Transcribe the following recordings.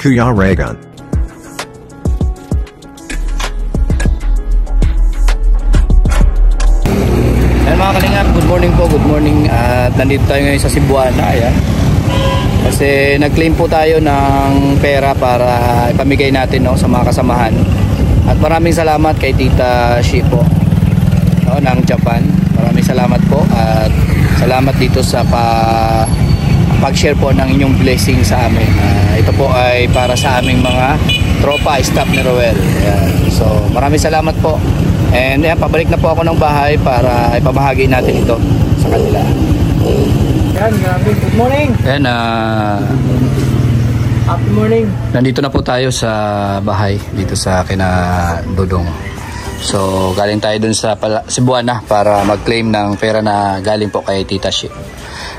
Kuya Raygun. Ayan mga kalingap, good morning po, good morning. At nandito tayo ngayon sa Cebuana. Ayan. Kasi nag-claim po tayo ng pera para ipamigay natin, no, sa mga kasamahan. At maraming salamat kay Tita Shi po, no, ng Japan. Maraming salamat po at salamat dito sa pag-share po ng inyong blessing sa amin. Ito po ay para sa aming mga tropa, staff ni Roel. Ayan. So maraming salamat po. And ayan, pabalik na po ako ng bahay para ipamahagi natin ito sa kanila. Yan, grabe. Good morning. Ayan, Happy morning. nandito na po tayo sa bahay dito sa kina Dodong. So galing tayo dun sa Cebuana para mag-claim ng pera na galing po kay Tita Shi.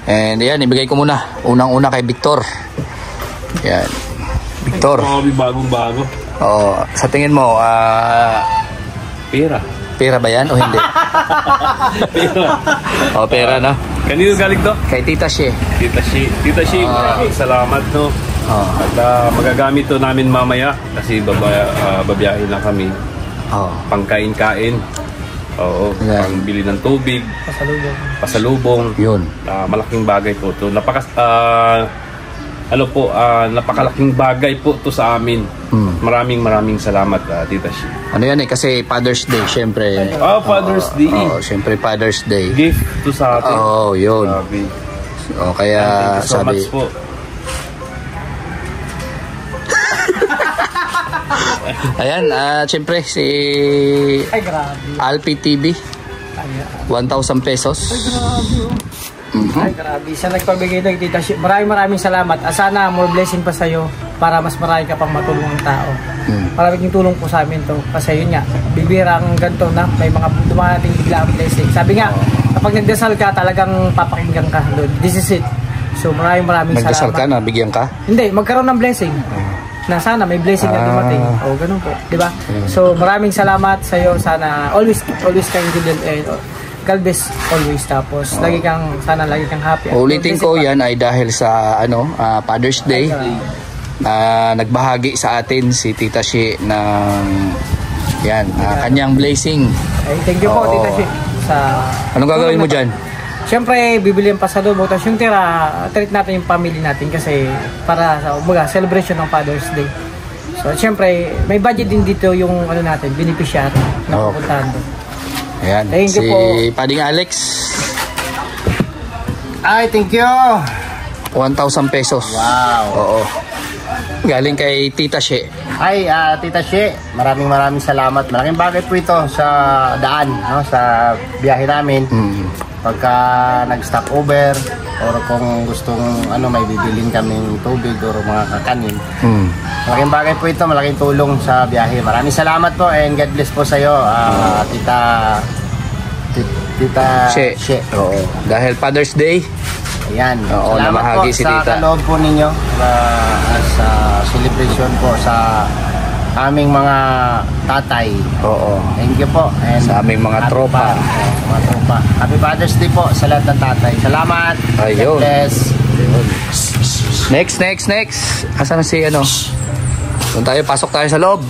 And ayan, ibigay ko muna unang-una kay Victor. Ayan, Victor. Bagong-bago. Oo, sa tingin mo pera ba yan o hindi? Pera. O, pera, no? Kanino galing to? Kay Tita Shi. Tita Shi, maraming salamat, no? At magagamit to namin mamaya kasi babiyahin lang kami. Pangkain-kain. Oo, Yan. pangbili ng tubig, pasalubong. Yun. Malaking bagay po to. Napakalaking bagay po to sa amin. Maraming salamat, Tita Shi. Ano yan kasi Father's Day, syempre. Father's Day. Syempre Father's Day. Gift to sa atin. Yun. Grabe. O, kaya Thank you so sabi... much po. Ayan, syempre si Ay, grabe. Alpi TV. 1,000 pesos. Ay, grabe. Siya nagpabigay ng Tita Shi. Maraming salamat. Sana more blessing pa sa'yo para mas marami ka pang matulungang tao. Maraming tulong po sa amin to. Kasi yun nga, bibira ang ganito na may mga dumarating bigla ang blessing. Sabi nga, kapag nagdasal ka, talagang papakinggan ka doon. This is it. So maraming salamat. Nagdasal ka na, bigyan ka? Hindi, magkaroon ng blessing. Na sana may blessing na dumating. O, ganun po. Diba? So maraming salamat sa'yo. Sana always kang good and God bless always. Tapos lagi kang happy. Ulitin ko, yan ay dahil sa Father's Day. Nagbahagi sa atin si Tita Shi ng kanyang blessing. Ay, thank you po, Tita Shi. Anong gagawin mo dyan? Siyempre, bibili ang pasalubong. Tapos yung treat natin yung family natin kasi para sa celebration ng Father's Day. So, siyempre, may budget din dito yung natin, beneficiary na pupuntahan doon. Ayan, thank you si po. Pading Alex. Ay, thank you. 1,000 pesos. Wow. Oo. Galing kay Tita Shi. Ay, Tita Shi, maraming salamat. Malaking bagay po ito sa daan, no, sa biyahe namin. Pagka nag-stop over or kung gustong may bibilin kaming tubig or mga kakanin. Malaking bagay po ito, malaking tulong sa biyahe. Maraming salamat po and God bless po sa iyo, Tita Shi. Oo. Dahil Father's Day. Ayan. Oo, salamat namahagi po si sa Tita. kaloob po ninyo as celebration po sa aming mga tatay. Oo. Thank you po. And Sa aming mga tropa. Mga tropa. Happy Father's Day po sa lahat ng tatay. Salamat. Ayun. God bless. Next. Asan na si Doon tayo, pasok tayo sa loob.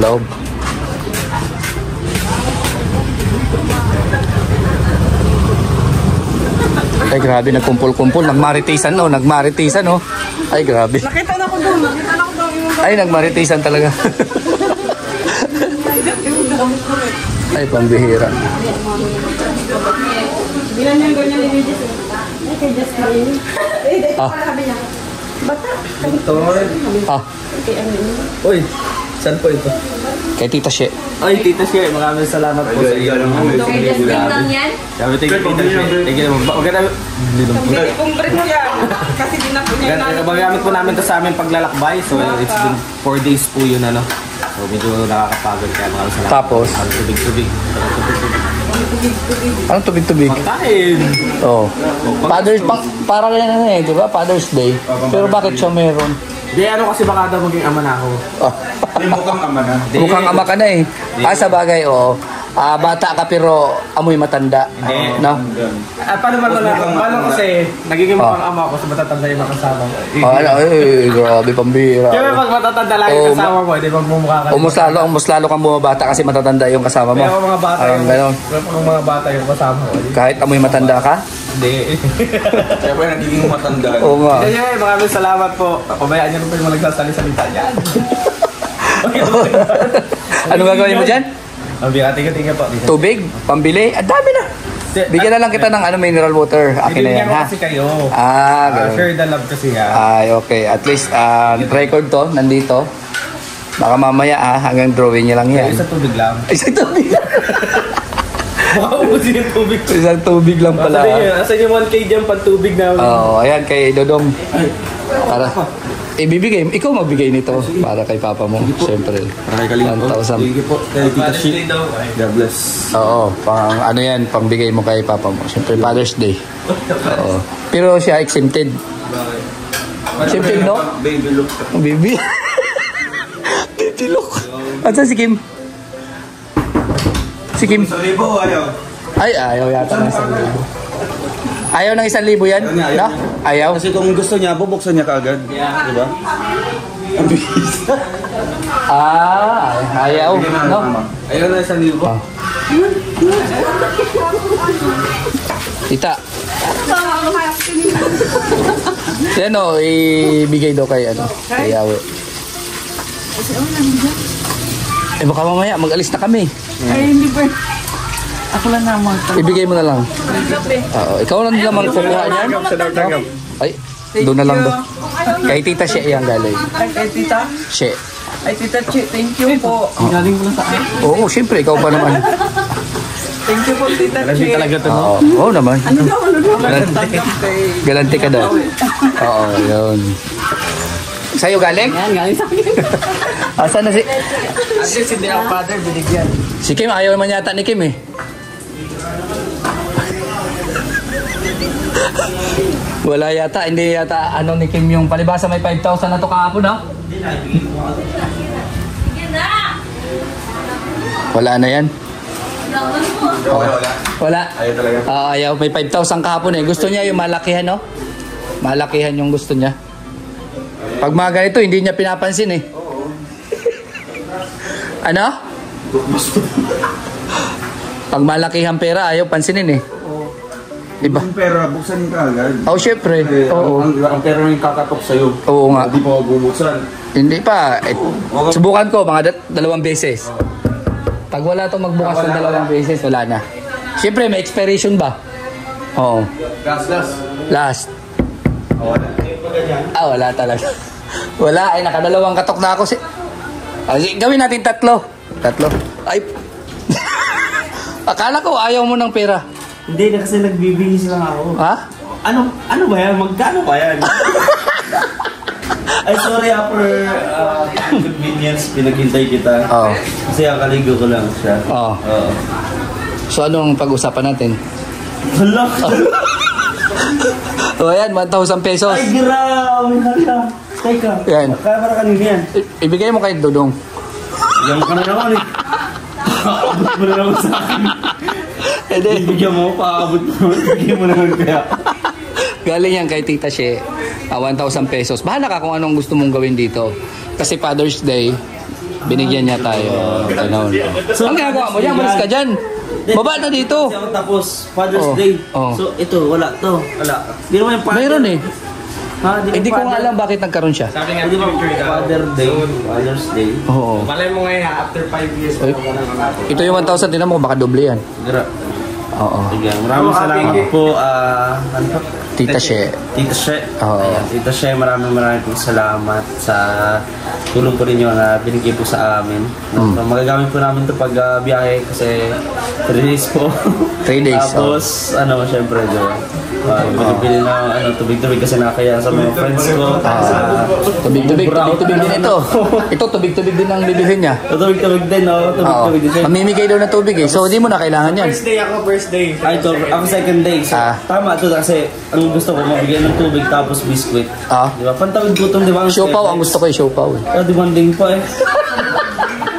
Loob. Ay, grabe, nagkumpul-kumpul. Nagmaritisan. Ay, grabe. Nakita na ko doon. Ay, nagmaritisan talaga. Ay, pambihira. Bilan yung ganyan ni Regis. Ay, kay Jasmine. Sabi niya, bata. Uy, saan po ito? Kay Tita Shi. Ay, Tita Shi, maraming salamat po sa iyo. Kay Jasmine lang yan. Sabi, thank you, Tita Shi. Thank you. Huwag na, Kung break mo yan. Kasi dinako niya na. magamit po namin ito sa aming paglalakbay. So, it's been 4 days po yun, So, medyo nakakapagod kaya maraming salamat. Tapos? Tubig-tubig. Anong tubig-tubig? Pagkain! Oo. Father's, parang yan di ba? Father's Day. Pero bakit siya meron? Di, kasi baka daw maging ama na ako. Mukhang ama ka na eh. Sa bagay, Bata ka pero amoy matanda. No? Paano ba paano kasi nagiging mukhang ama ko sa matatanda yung makasama ko. Grabe pambira. Kaya pag matatanda lang yung kasama mo, di ba magmumukha ka? Mas lalo kang bumabata kasi matatanda yung kasama mo. Kaya mga bata mga bata yung kasama ko. Kahit amoy matanda ka? Hindi. Siyempre, nagiging matanda. Oo nga. Kaya maraming salamat po. Pabayaan niyo po yung mga nagsasalita dyan. Ano gagawin mo dyan? Tiga po. Tubig? Pambili? Ang dami na. Bigyan na lang kita ng mineral water. Akin na yan, ha? Kasi kayo. Ganun. Share the love kasi ha. Ay, okay. At least, record to, nandito. Baka mamaya, hanggang drawing niya lang yan. Isang tubig lang. Isang tubig lang. Baka ubusin yung tubig. Isang tubig lang pala. Asan yung 1K dyan pang tubig namin? Oo, ayan kay Dodong. Para, ikaw magbigay nito para kay papa mo, siyempre. Maraming kalimot. 1,000. Thank you po. Kay Tita Shi. God bless. Oo, ano yan, pangbigay mo kay papa mo. Siyempre, Father's Day. Oo. Pero siya exempted. Exempted, no? Baby look. Baby. Baby look. At si Kim? Si Kim? 1,000 ayaw. Ay, ayaw yata ng 1,000. Ayaw ng 1,000 yan? No? Ayaw? Kasi kung gusto niya, bubuksan niya kaagad. Diba? Ayaw. No? Ayaw na 1,000. Tita. Yan o, ibigay daw kay Yawe. Baka mamaya, mag-alis na kami. Ay, hindi pa. Ako lang naman. Ibigay mo na lang. Oo, ikaw lang naman kukuha niyan. Ay, doon na lang doon. Kay Tita She yan galing. Ay, kay Tita? She. Ay, Tita Chi, thank you po. Galing mo lang sa akin. Oo, siyempre, ikaw pa naman. Thank you po, Tita Chi. Talaga to, no? Oo naman. Ano daw? Galanti ka daw. Oo, yun. Sa'yo galing? Yan, galing sa akin. Asan na si... At least hindi ako father, binigyan. Si Kim, ayaw man yata ni Kim eh. Wala yata, hindi yata ano ni Kim yung palibasa may 5,000 na to kahapon, ha? Wala na yan. Wala. Ayaw talaga. Ayaw, may 5,000 kahapon eh. Gusto niya yung malakihan, no? Malakihan yung gusto niya. Pag mga ganito, hindi niya pinapansin eh. Ano? Pag malakihan pera, ayaw pansinin eh. Diba? Yung pera, buksan ka agad. Oh, syempre. Oo. Ang pera yung kakatok sa'yo. Oo nga. Hindi mo bubuksan. Hindi pa. Subukan ko mga 2 beses. Pag wala to magbukas ng 2 beses, wala na. Siyempre, may expiration ba? Oo. Last. Wala talaga. Wala. Ay, nakadalawang katok na ako. Gawin natin 3. 3. Ay. Akala ko ayaw mo ng pera. Hindi na kasi nagbibihis lang ako. Ha? Ano ba yan? Magkano ba yan? Ay, sorry for inconvenience. Pinaghintay kita. Oo. Kasi akaligo ko lang siya. Oo. Oo. So, anong pag-usapan natin? Hala! O, yan. 1,000 pesos. Ay, grabe! Hala! Teka. Yan. Kaya para kanina yan. Ibigay mo kay Dodong. Yan ka na naman eh. Paabot mo na naman sa akin. Bigyan mo, paabot mo. Bigyan mo naman kaya. Galing yan kay Tita She. 1,000 pesos. Bahala ka kung anong gusto mong gawin dito. Kasi Father's Day, binigyan niya tayo. Ganun. So, ang ginagawa mo, yan, malis ka dyan. Baba na dito. Kasi ako tapos, Father's Day. So, ito, wala to. Wala. Hindi naman yung father. Mayroon eh. Ha? Hindi ko nga alam bakit nagkaroon siya. Sabi nga, Hindi ba Father's Day? Oo. malay mo ngayon, after 5 years, Ay. Ito yung 1,000, tinan mo, baka doble yan. Gra. Oo. Sige, maraming salamat po. Ano po? Tita She. Tita She. Oo. Ayan, Tita She, maraming pong salamat sa tulong po ninyo na binigay po sa amin. So, magagamit po namin ito pag biyahe kasi 3 days po. 3 days. Tapos, syempre, binibili na tubig-tubig kasi nakakaya sa mga friends ko. Tubig-tubig din ito. Ito, tubig-tubig din ang bibilhin niya. Tubig-tubig din, no? Tubig-tubig din siya. Mamimigay daw ng tubig eh. So, di mo na kailangan yan. First day ako, first day. Ay, ako second day. So, tama ito kasi ang gusto ko mabigyan ng tubig tapos biscuit. Di ba? Pantawid gutom, di ba? Siopaw, ang gusto ko yung siopaw eh. Demanding pa eh.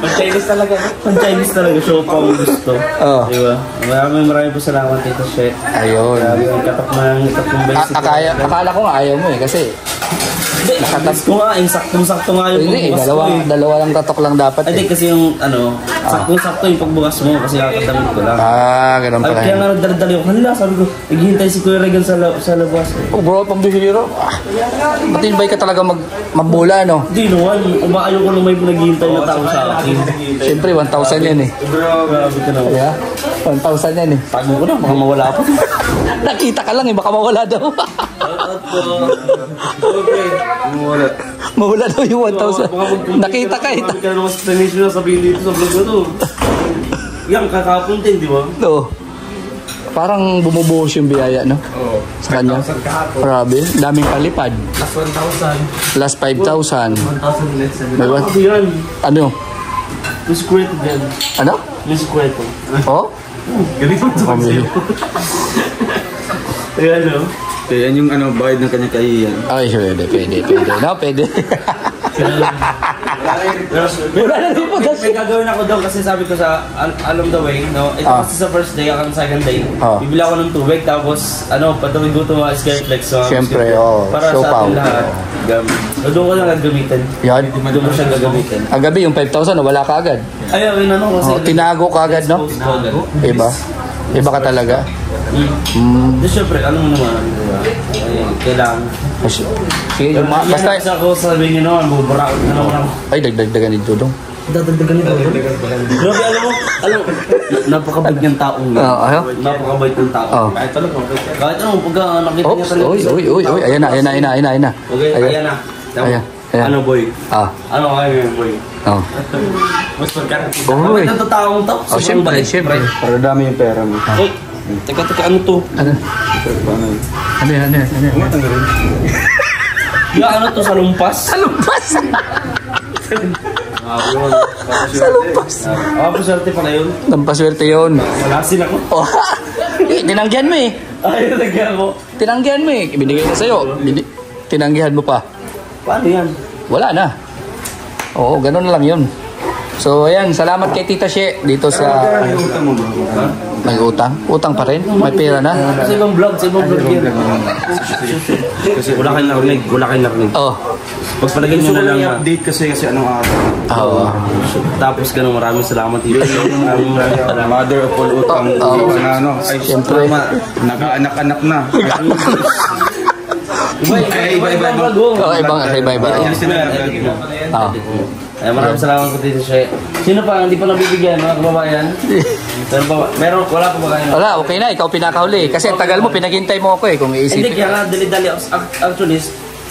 Pang-Chinese talaga. Pang-Chinese talaga. Show pa ang gusto. Oh. Diba? Maraming po salamat Tito She. Ayun. Grabe ang katak ng basic. Akala ko nga ayaw mo eh kasi Nakatas ko nga, saktong-sakto nga yung hindi, pagbukas ko eh. dalawa lang tatok lang dapat Hindi kasi yung saktong-sakto yung pagbukas mo kasi kakadamit ko lang. Ganun pala. Kaya nga nagdali ako, hala, sabi ko, naghihintay si Kuya Regan sa labas. Oh bro, pambihiro. Matibay ka talaga magbula, no? Hindi naman, umaayaw ko nung may naghihintay na tao sa akin. Siyempre, 1,000 yan eh. Grabe ka naman. Yeah, 1,000 yan eh. Tago ko na, baka mawala pa. Nakita ka lang eh, baka mawala daw. Okay. Mawala daw yung 1,000. Nakita ka eh. Marami ka naman explanation na sabihin dito sa vlog na to. Yan, kakapon din, di ba? No. Parang bumubuhos yung biyaya, no? Oo. Sa kanya. Grabe, daming palipad. Last 1,000. Last 5,000. 1,000 next. May what? Ano yan? Ano? Yung squirto dyan. Ano? Yung squirto. Oh? Ganito ito. Pamili. Ayan, no? Kaya yan yung bayad ng kanya kay yan. Ay, pwede. No, pwede. Wala na din po. May gagawin ako daw kasi sabi ko sa along the way, no? Ito kasi sa first day, ang second day, bibili ako ng tubig, tapos patawid ko ito mga Skyflex. Siyempre, para show sa atin power. lahat. Doon ko lang gagamitin. Yan. Doon mo siya gagamitin. Ang gabi, yung 5,000, wala ka agad. Ayaw, yun ano kasi. Tinago ka agad, no? Iba. Iba ka talaga. Di syempre, ano mo naman, diba? Kailangan. Sige, basta... Basta ako sabihin nyo naman, buburaot na naman ako. Ay, dagdagan ni Dudong. Dadagdagan nito. Grabe, alam mo, napakabait niyang taong yun. Napakabait ng tao. Kahit ano, pagka nakita niya talaga. Uy, ayan na. Okay, ayan na. Ayan. Ano, boy? Ano kayo yung boy? Mas pagkakas. Bakit ito taong to? Siyempre. Para dami yung pera mo. Teka, ano to? Ano yan? Yung ano to, salumpas? Salumpas! Paswerte pala yun. Nampaswerte yun. Walasin ako. Tinanggihan mo eh. Ay, nagyan mo. Tinanggihan mo eh. Binigay na sa'yo. Tinanggihan mo pa. Paano yan? Wala na. Oo, ganun lang yun. So, ayan. Salamat kay Tita She dito sa... May utang? Utang pa rin? May pera na? Sa ibang vlog yun. Kasi wala kang narinig. Pagpalagay nyo na lang update kasi anong araw. Tapos ganun, maraming salamat dito. Mother of all utang. Ay, siyempre. Naka-anak-anak na. Iba. Maraming salamat po dito siya. Sino pa hindi pa nabibigyan, mga kababayan? Wala pa ba kayo? Wala, okay na. Ikaw pinakauli. Kasi tagal mo, pinaghintay mo ako eh. Kung iisipin. Hindi, kaya nga dali-dali. Actually,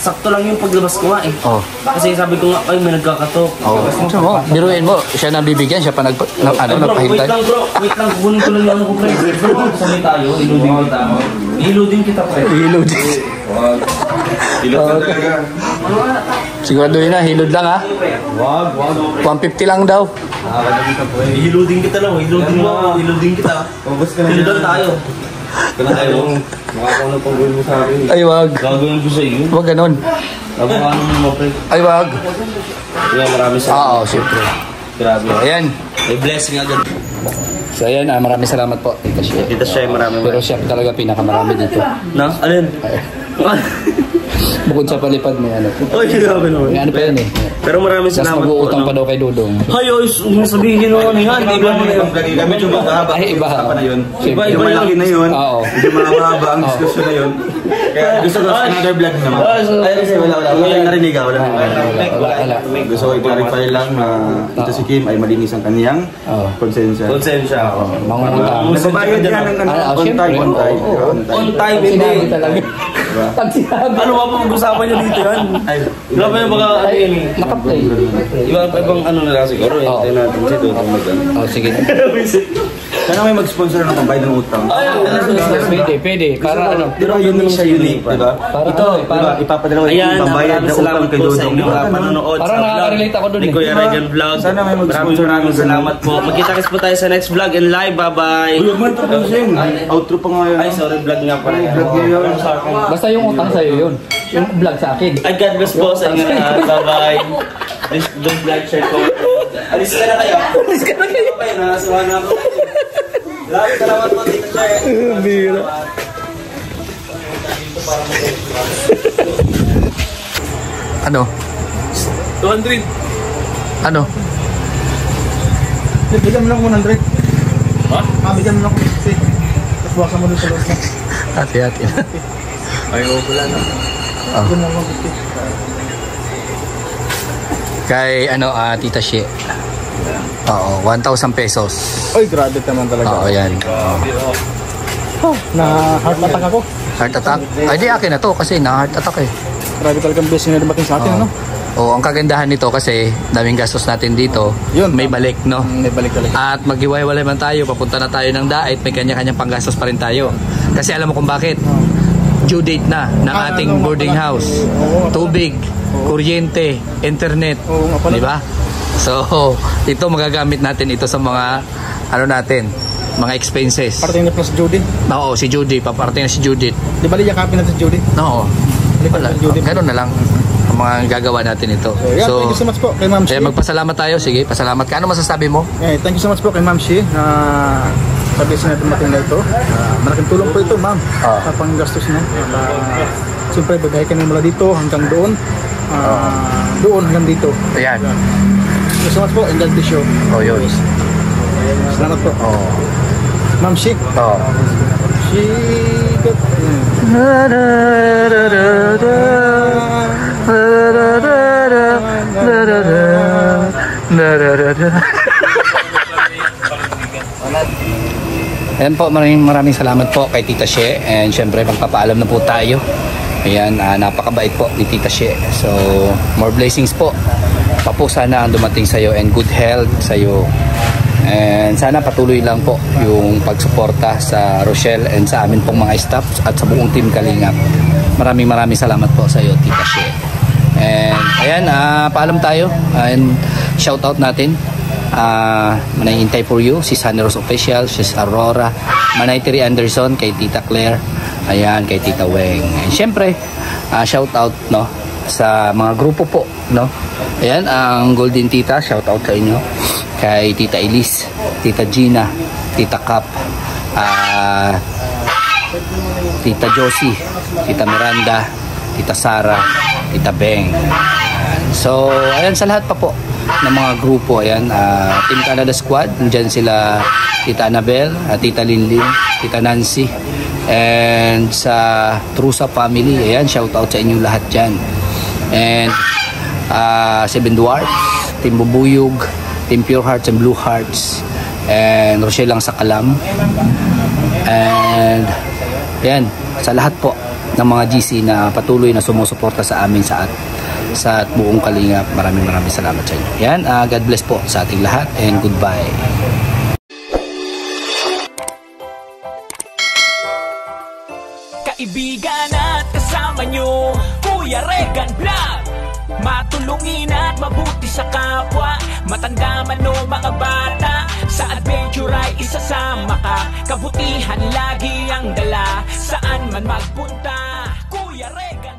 sakto lang yung paglabas ko nga eh. Kasi sabi ko nga, ay may nagkakatok. Biruin mo, siya nabibigyan, siya pa nagpahintay. Wait lang, kukunin ko lang yung ano ko, pre. Sabay tayo, iludin kita. Iludin kita, pre. Hilod. Siguraduhin na, hilod lang ha. Wag. 150 lang daw. Iludin kita lang, iludin kita. Hiludin tayo. Makakaano pang gawin mo sa akin. Ay, wag. Gagawin ko sa iyo. Wag ganun. Napakaano mo, pre. Ay, wag. Kaya marami salamat. Oo, siyempre. Grabe. Ayan. May blessing agad. So ayan, maraming salamat po. Dito siya maraming. Pero siya talaga pinakamarami dito. Na? Alin? Bukod sa palipad may ano po. Ay, grabe naman. May ano pa yun eh. Pero maraming Tapos salamat po. mag-uutang pa daw kay Dudong. Hayo, sabihin mo ano yan. Iba mo na yun. Kami yung mahaba. Ay, iba. Iba Yung malaki na yun. Oo. Yung mahaba ang diskusyon na yun. Kaya gusto ko another vlog naman. Ay, kasi wala. Wala narinig ako. Wala. Gusto ko i-clarify lang na ito si Kim ay malinis ang kaniyang konsensya. Konsensya ako. Mangungutang. Nagbabayad yan ng on time. On time, hindi. Talaga. Pag sinabi. Ano ba pag-usapan nyo dito yan? Grabe yung mga ano yun eh. Nakaplay. Ibang ano na lang siguro. Hintayin natin si Dudong mag-ano. Sige. Sana may mag-sponsor ng pambayad ng utang. Pwede. Para ano. Pero yun naman siya unique, di ba? Ito, Para ipapadala ko yung pambayad na utang kay Dudong. Panonood Parang sa vlog nakaka-relate ako dun ni eh. Kuya Regan Vlog. Sana may mag-sponsor Maraming salamat po. Magkita-kits po tayo sa next vlog and live. Bye-bye. Huwag mo ito pusin. Outro pa nga yun. Ay, sorry, vlog nga pala. Vlog nga yun. Basta yung utang sa'yo yun. Yung vlog sa akin. Ay, God bless po sa inyo lahat. Bye-bye. don't like, share, comment. Alis ka na kayo. Alis ka na kayo. Okay, nakasuha na ako. Lagi salamat po, Tita Che. Bira. Ano? 200. Ano? Bigyan mo lang 100. Ha? Bigyan mo lang 50. Tapos buwasan mo doon sa loob. Hati-hati. Ay, wala na. Bigyan mo lang 50. Kay Tita She. Oo, 1,000 pesos. Oy, grabe naman talaga. Oo, yan. Na heart attack ako. Heart attack? Ay, di akin na to kasi na heart attack eh. Grabe talagang blessing na dumating sa atin, ano? Oo, ang kagandahan nito kasi daming gastos natin dito. Yun, may balik, no? May balik talaga. At maghiwa-hiwalay man tayo, papunta na tayo ng dait, may kanya-kanyang panggastos pa rin tayo. Kasi alam mo kung bakit? Due date na ng ating boarding house. Tubig, kuryente, internet. Di ba? So, ito magagamit natin ito sa mga natin, mga expenses. Parating na plus Judy. Oo, si Judy, paparating na si Judith. Di ba yakapin natin si Judy? Oo. Wala, ganun na lang ang mga gagawa natin ito. So, thank you so much po kay Ma'am Shi. Magpasalamat tayo. Sige, pasalamat ka. Ano masasabi mo? Thank you so much po kay Ma'am Shi na sa blessing natin mating na ito. Malaking tulong po ito, Ma'am. Sa panggastos niya. Siyempre, bagay ka na mula dito hanggang doon. Doon hanggang dito. Ayan. Thank you so much po and God bless you. Yun. Salamat po. Ma'am Shi. Shi. Ayan po, maraming salamat po kay Tita She. And syempre magpapaalam na po tayo. Ayan, napakabait po ni Tita She. So, more blessings po. Pa po sana ang dumating sa'yo and good health sa'yo. And sana patuloy lang po yung pagsuporta sa Rochelle and sa amin pong mga staff at sa buong team Kalingap. Maraming salamat po sa iyo, Tita She. And ayan, paalam tayo. And shout out natin. Manayintay for you, si Sunny Rose Official, si Aurora, Manaytiri Anderson, kay Tita Claire, ayan, kay Tita Weng. And syempre, shout out sa mga grupo po, ayan, ang Golden Tita, shout out sa inyo, kay Tita Elise, Tita Gina, Tita Cap, Tita Josie, Tita Miranda, Tita Sara, Tita Beng. So, ayan, sa lahat pa po ng mga grupo, ayan, Team Canada Squad, nandyan sila Tita Annabel, Tita Linlin, Tita Nancy, and sa Trusa family, ayan, shout out sa inyo lahat dyan. And Seven Dwarfs, Team Bubuyog, Team Pure Hearts and Blue Hearts, and Rochelle lang sa Kalam, and ayan, sa lahat po ng mga GC na patuloy na sumusuporta sa amin sa buong Kalingap. Maraming salamat sa inyo. Yan, God bless po sa ating lahat and goodbye. Kaibigan at kasama nyo, Kuya Regan Vlog. Matulungin at mabuti sa kapwa, matanda man o mga bata, sa adventure ay isasama ka. Kabutihan lagi ang dala, saan man magpunta, Kuya Regan.